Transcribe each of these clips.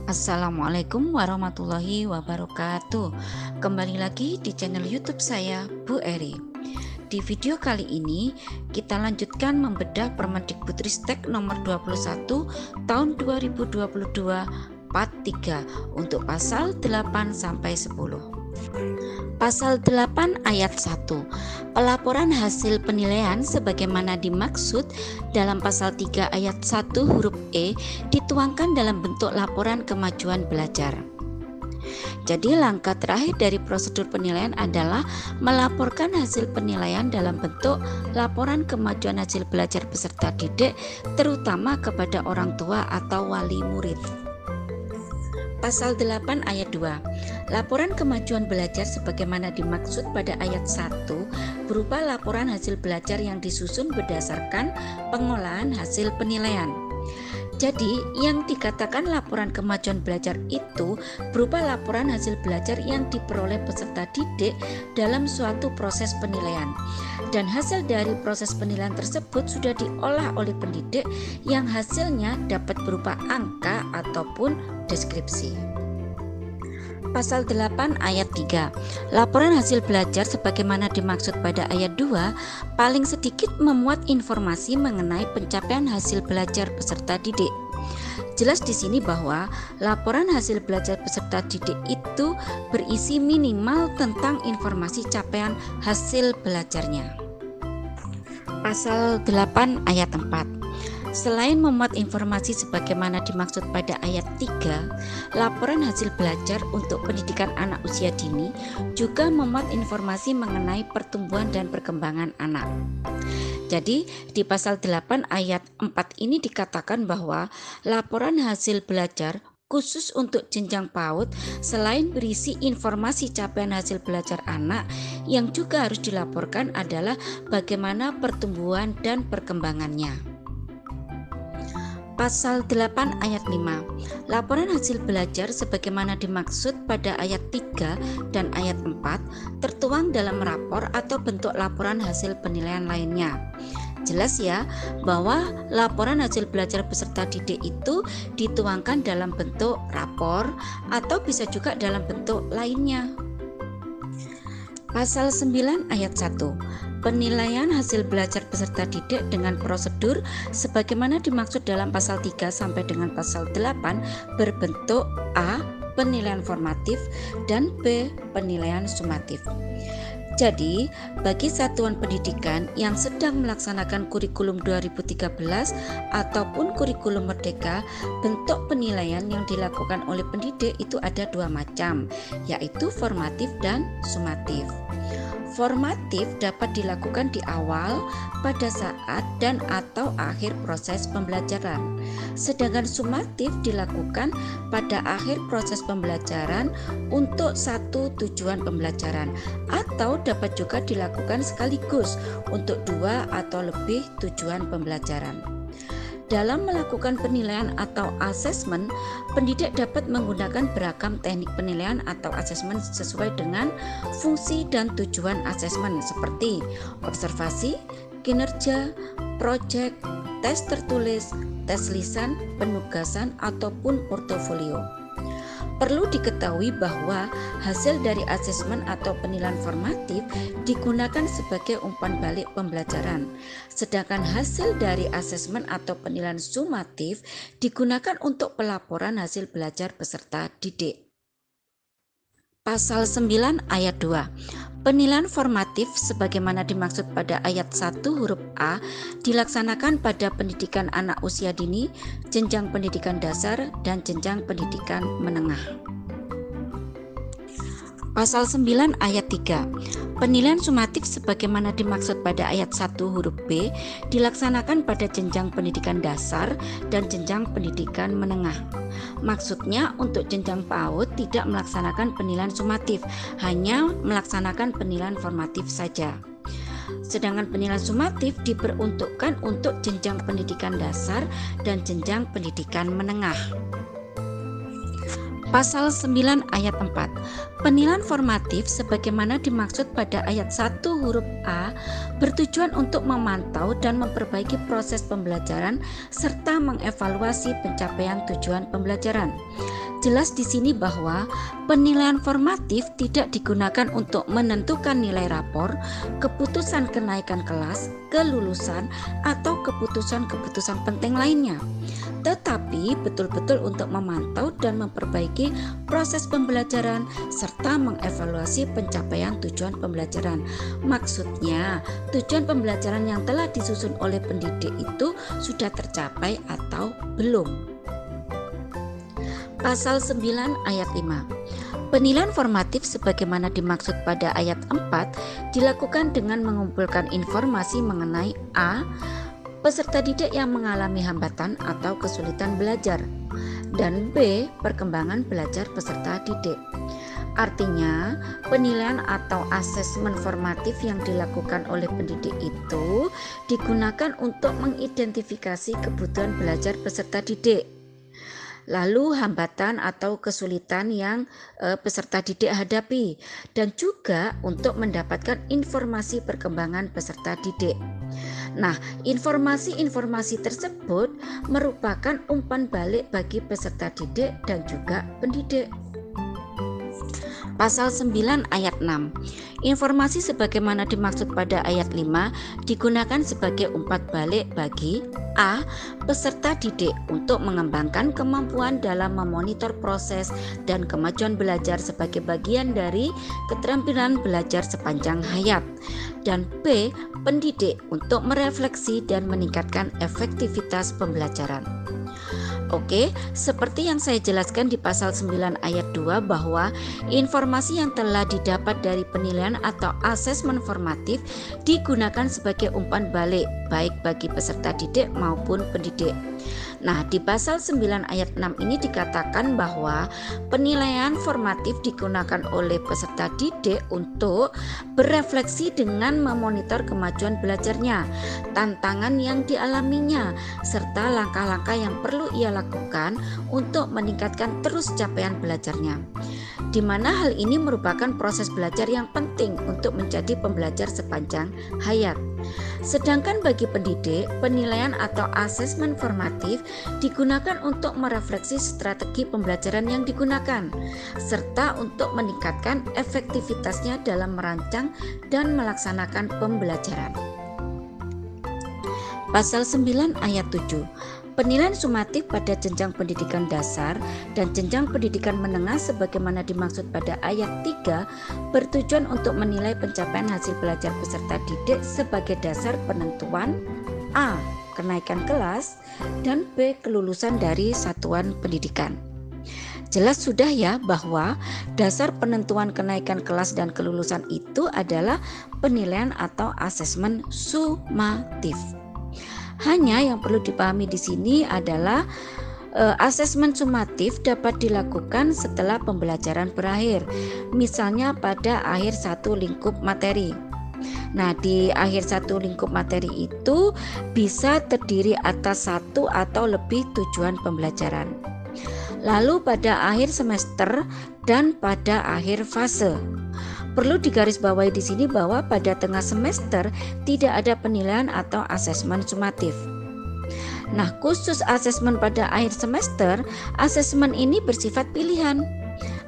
Assalamualaikum warahmatullahi wabarakatuh. Kembali lagi di channel YouTube saya, Bu Eri. Di video kali ini kita lanjutkan membedah Permendikbudristek nomor 21 tahun 2022 part 3 untuk pasal 8 sampai 10. Pasal 8 ayat 1. Pelaporan hasil penilaian sebagaimana dimaksud dalam pasal 3 ayat 1 huruf E dituangkan dalam bentuk laporan kemajuan belajar. Jadi langkah terakhir dari prosedur penilaian adalah melaporkan hasil penilaian dalam bentuk laporan kemajuan hasil belajar peserta didik, terutama kepada orang tua atau wali murid. Pasal 8 ayat 2. Laporan kemajuan belajar sebagaimana dimaksud pada ayat 1 berupa laporan hasil belajar yang disusun berdasarkan pengolahan hasil penilaian. Jadi, yang dikatakan laporan kemajuan belajar itu berupa laporan hasil belajar yang diperoleh peserta didik dalam suatu proses penilaian. Dan hasil dari proses penilaian tersebut sudah diolah oleh pendidik yang hasilnya dapat berupa angka ataupun deskripsi. Pasal 8 ayat 3. Laporan hasil belajar sebagaimana dimaksud pada ayat 2 paling sedikit memuat informasi mengenai pencapaian hasil belajar peserta didik. Jelas di sini bahwa laporan hasil belajar peserta didik itu berisi minimal tentang informasi capaian hasil belajarnya. Pasal 8 ayat 4. Selain memuat informasi sebagaimana dimaksud pada ayat 3, laporan hasil belajar untuk pendidikan anak usia dini juga memuat informasi mengenai pertumbuhan dan perkembangan anak. Jadi di pasal 8 ayat 4 ini dikatakan bahwa laporan hasil belajar khusus untuk jenjang PAUD selain berisi informasi capaian hasil belajar anak, yang juga harus dilaporkan adalah bagaimana pertumbuhan dan perkembangannya. Pasal 8 ayat 5. Laporan hasil belajar sebagaimana dimaksud pada ayat 3 dan ayat 4 tertuang dalam rapor atau bentuk laporan hasil penilaian lainnya. Jelas ya bahwa laporan hasil belajar peserta didik itu dituangkan dalam bentuk rapor atau bisa juga dalam bentuk lainnya. Pasal 9 ayat 1. Penilaian hasil belajar peserta didik dengan prosedur sebagaimana dimaksud dalam pasal 3 sampai dengan pasal 8 berbentuk A. Penilaian formatif dan B. Penilaian sumatif. Jadi, bagi satuan pendidikan yang sedang melaksanakan kurikulum 2013 ataupun kurikulum merdeka, bentuk penilaian yang dilakukan oleh pendidik itu ada dua macam, yaitu formatif dan sumatif. Formatif dapat dilakukan di awal, pada saat, dan atau akhir proses pembelajaran. Sedangkan sumatif dilakukan pada akhir proses pembelajaran untuk satu tujuan pembelajaran, atau dapat juga dilakukan sekaligus untuk dua atau lebih tujuan pembelajaran. Dalam melakukan penilaian atau asesmen, pendidik dapat menggunakan beragam teknik penilaian atau asesmen sesuai dengan fungsi dan tujuan asesmen seperti observasi, kinerja, proyek, tes tertulis, tes lisan, penugasan, ataupun portofolio. Perlu diketahui bahwa hasil dari asesmen atau penilaian formatif digunakan sebagai umpan balik pembelajaran, sedangkan hasil dari asesmen atau penilaian sumatif digunakan untuk pelaporan hasil belajar peserta didik. Pasal 9 ayat 2. Penilaian formatif sebagaimana dimaksud pada ayat 1 huruf A dilaksanakan pada pendidikan anak usia dini, jenjang pendidikan dasar, dan jenjang pendidikan menengah. Pasal 9 ayat 3. Penilaian sumatif sebagaimana dimaksud pada ayat 1 huruf B dilaksanakan pada jenjang pendidikan dasar dan jenjang pendidikan menengah. Maksudnya untuk jenjang PAUD tidak melaksanakan penilaian sumatif, hanya melaksanakan penilaian formatif saja. Sedangkan penilaian sumatif diperuntukkan untuk jenjang pendidikan dasar dan jenjang pendidikan menengah. Pasal 9 ayat 4. Penilaian formatif sebagaimana dimaksud pada ayat 1 huruf A bertujuan untuk memantau dan memperbaiki proses pembelajaran serta mengevaluasi pencapaian tujuan pembelajaran. Jelas di sini bahwa penilaian formatif tidak digunakan untuk menentukan nilai rapor, keputusan kenaikan kelas, kelulusan, atau keputusan-keputusan penting lainnya, tetapi betul-betul untuk memantau dan memperbaiki proses pembelajaran serta mengevaluasi pencapaian tujuan pembelajaran. Maksudnya, tujuan pembelajaran yang telah disusun oleh pendidik itu sudah tercapai atau belum. Pasal 9 ayat 5. Penilaian formatif sebagaimana dimaksud pada ayat 4 dilakukan dengan mengumpulkan informasi mengenai A. Peserta didik yang mengalami hambatan atau kesulitan belajar, dan B. Perkembangan belajar peserta didik. Artinya, penilaian atau asesmen formatif yang dilakukan oleh pendidik itu digunakan untuk mengidentifikasi kebutuhan belajar peserta didik, lalu hambatan atau kesulitan yang peserta didik hadapi, dan juga untuk mendapatkan informasi perkembangan peserta didik. Nah, informasi-informasi tersebut merupakan umpan balik bagi peserta didik dan juga pendidik. Pasal 9 ayat 6. Informasi sebagaimana dimaksud pada ayat 5 digunakan sebagai umpan balik bagi A. Peserta didik untuk mengembangkan kemampuan dalam memonitor proses dan kemajuan belajar sebagai bagian dari keterampilan belajar sepanjang hayat, dan B. Pendidik untuk merefleksi dan meningkatkan efektivitas pembelajaran. Oke, seperti yang saya jelaskan di pasal 9 ayat 2 bahwa informasi yang telah didapat dari penilaian atau asesmen formatif digunakan sebagai umpan balik baik bagi peserta didik maupun pendidik. Nah, di pasal 9 ayat 6 ini dikatakan bahwa penilaian formatif digunakan oleh peserta didik untuk berefleksi dengan memonitor kemajuan belajarnya, tantangan yang dialaminya, serta langkah-langkah yang perlu ia lakukan untuk meningkatkan terus capaian belajarnya, di mana hal ini merupakan proses belajar yang penting untuk menjadi pembelajar sepanjang hayat. Sedangkan bagi pendidik, penilaian atau asesmen formatif digunakan untuk merefleksi strategi pembelajaran yang digunakan, serta untuk meningkatkan efektivitasnya dalam merancang dan melaksanakan pembelajaran. Pasal 9 ayat 7. Penilaian sumatif pada jenjang pendidikan dasar dan jenjang pendidikan menengah sebagaimana dimaksud pada ayat 3 bertujuan untuk menilai pencapaian hasil belajar peserta didik sebagai dasar penentuan A. Kenaikan kelas, dan B. Kelulusan dari satuan pendidikan. Jelas sudah ya bahwa dasar penentuan kenaikan kelas dan kelulusan itu adalah penilaian atau asesmen sumatif. Hanya yang perlu dipahami di sini adalah asesmen sumatif dapat dilakukan setelah pembelajaran berakhir, misalnya pada akhir satu lingkup materi. Nah, di akhir satu lingkup materi itu bisa terdiri atas satu atau lebih tujuan pembelajaran. Lalu pada akhir semester dan pada akhir fase. Perlu digarisbawahi di sini bahwa pada tengah semester tidak ada penilaian atau asesmen sumatif. Nah, khusus asesmen pada akhir semester, asesmen ini bersifat pilihan.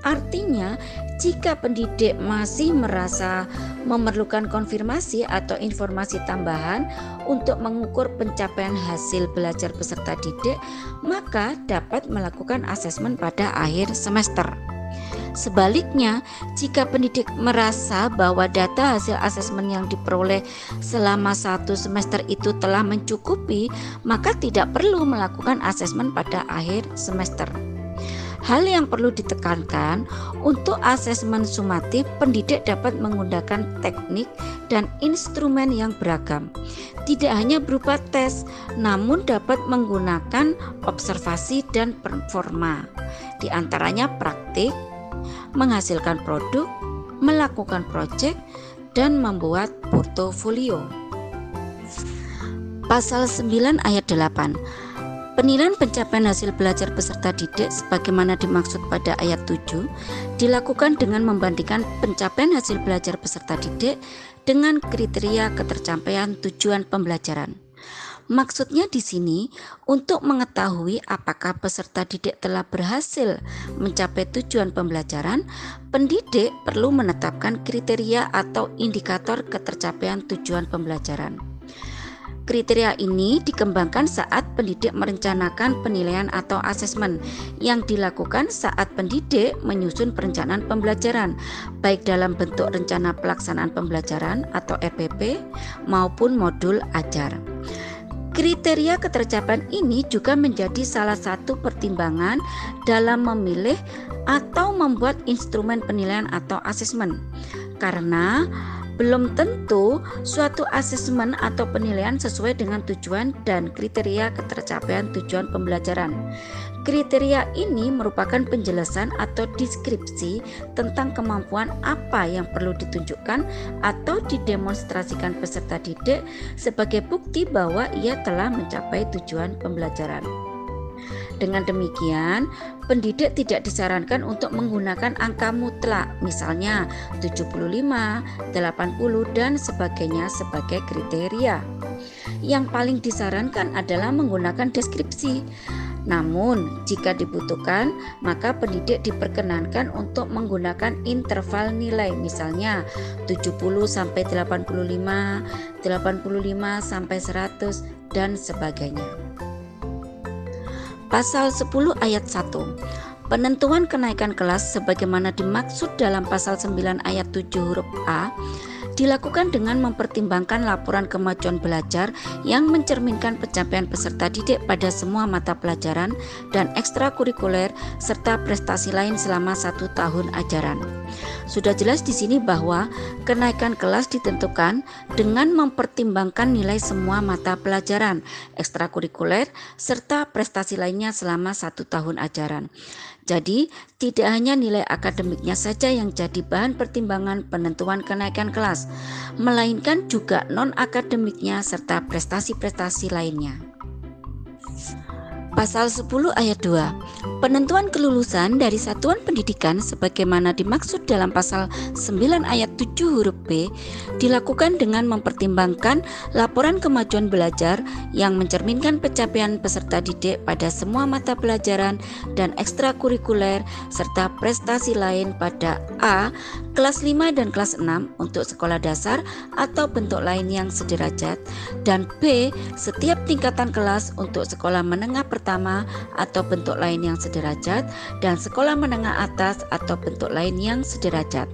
Artinya, jika pendidik masih merasa memerlukan konfirmasi atau informasi tambahan untuk mengukur pencapaian hasil belajar peserta didik, maka dapat melakukan asesmen pada akhir semester. Sebaliknya, jika pendidik merasa bahwa data hasil asesmen yang diperoleh selama satu semester itu telah mencukupi, maka tidak perlu melakukan asesmen pada akhir semester. Hal yang perlu ditekankan, untuk asesmen sumatif, pendidik dapat menggunakan teknik dan instrumen yang beragam. Tidak hanya berupa tes, namun dapat menggunakan observasi dan performa. Di antaranya praktik, menghasilkan produk, melakukan proyek, dan membuat portofolio. Pasal 9 ayat 8. Penilaian pencapaian hasil belajar peserta didik sebagaimana dimaksud pada ayat 7 dilakukan dengan membandingkan pencapaian hasil belajar peserta didik dengan kriteria ketercapaian tujuan pembelajaran. Maksudnya di sini untuk mengetahui apakah peserta didik telah berhasil mencapai tujuan pembelajaran, pendidik perlu menetapkan kriteria atau indikator ketercapaian tujuan pembelajaran. Kriteria ini dikembangkan saat pendidik merencanakan penilaian atau asesmen yang dilakukan saat pendidik menyusun perencanaan pembelajaran, baik dalam bentuk rencana pelaksanaan pembelajaran atau RPP maupun modul ajar. Kriteria ketercapaian ini juga menjadi salah satu pertimbangan dalam memilih atau membuat instrumen penilaian atau asesmen, karena belum tentu suatu asesmen atau penilaian sesuai dengan tujuan dan kriteria ketercapaian tujuan pembelajaran. Kriteria ini merupakan penjelasan atau deskripsi tentang kemampuan apa yang perlu ditunjukkan atau didemonstrasikan peserta didik sebagai bukti bahwa ia telah mencapai tujuan pembelajaran. Dengan demikian, pendidik tidak disarankan untuk menggunakan angka mutlak, misalnya 75, 80, dan sebagainya sebagai kriteria. Yang paling disarankan adalah menggunakan deskripsi. Namun, jika dibutuhkan, maka pendidik diperkenankan untuk menggunakan interval nilai, misalnya 70 sampai 85, 85 sampai 100, dan sebagainya. Pasal 10 ayat 1. Penentuan kenaikan kelas sebagaimana dimaksud dalam pasal 9 ayat 7 huruf A dilakukan dengan mempertimbangkan laporan kemajuan belajar yang mencerminkan pencapaian peserta didik pada semua mata pelajaran dan ekstrakurikuler serta prestasi lain selama 1 tahun ajaran. Sudah jelas di sini bahwa kenaikan kelas ditentukan dengan mempertimbangkan nilai semua mata pelajaran, ekstrakurikuler serta prestasi lainnya selama 1 tahun ajaran. Jadi, tidak hanya nilai akademiknya saja yang jadi bahan pertimbangan penentuan kenaikan kelas, melainkan juga non-akademiknya serta prestasi-prestasi lainnya. Pasal 10 ayat 2. Penentuan kelulusan dari satuan pendidikan sebagaimana dimaksud dalam pasal 9 ayat 7 huruf B dilakukan dengan mempertimbangkan laporan kemajuan belajar yang mencerminkan pencapaian peserta didik pada semua mata pelajaran dan ekstrakurikuler serta prestasi lain pada A. kelas 5 dan kelas 6 untuk sekolah dasar atau bentuk lain yang sederajat, dan B. setiap tingkatan kelas untuk sekolah menengah pertama atau bentuk lain yang sederajat dan sekolah menengah atas atau bentuk lain yang sederajat.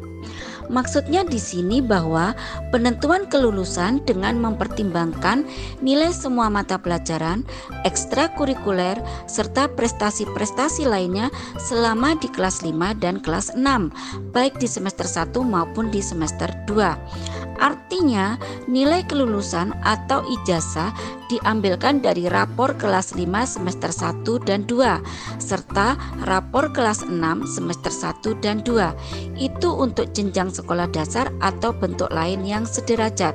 Maksudnya di sini bahwa penentuan kelulusan dengan mempertimbangkan nilai semua mata pelajaran, ekstrakurikuler, serta prestasi-prestasi lainnya selama di kelas 5 dan kelas 6, baik di semester 1 maupun di semester 2. Artinya, nilai kelulusan atau ijazah diambilkan dari rapor kelas 5 semester 1 dan 2 serta rapor kelas 6 semester 1 dan 2. Itu untuk jenjang sekolah dasar atau bentuk lain yang sederajat.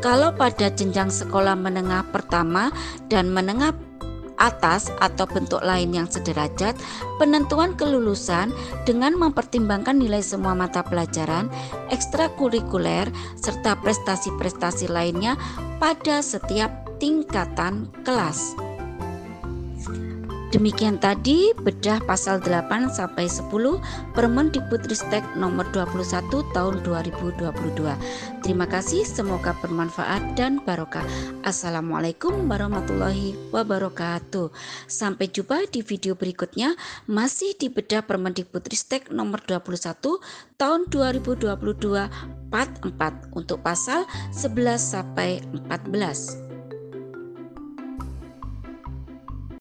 Kalau pada jenjang sekolah menengah pertama dan menengah atas atau bentuk lain yang sederajat, penentuan kelulusan dengan mempertimbangkan nilai semua mata pelajaran, ekstrakurikuler, serta prestasi-prestasi lainnya pada setiap tingkatan kelas. Demikian tadi bedah pasal 8 sampai 10 Permendikbudristek nomor 21 tahun 2022. Terima kasih, semoga bermanfaat dan barokah. Assalamualaikum warahmatullahi wabarakatuh. Sampai jumpa di video berikutnya, masih di bedah Permendikbudristek nomor 21 tahun 2022 part 4 untuk pasal 11 sampai 14.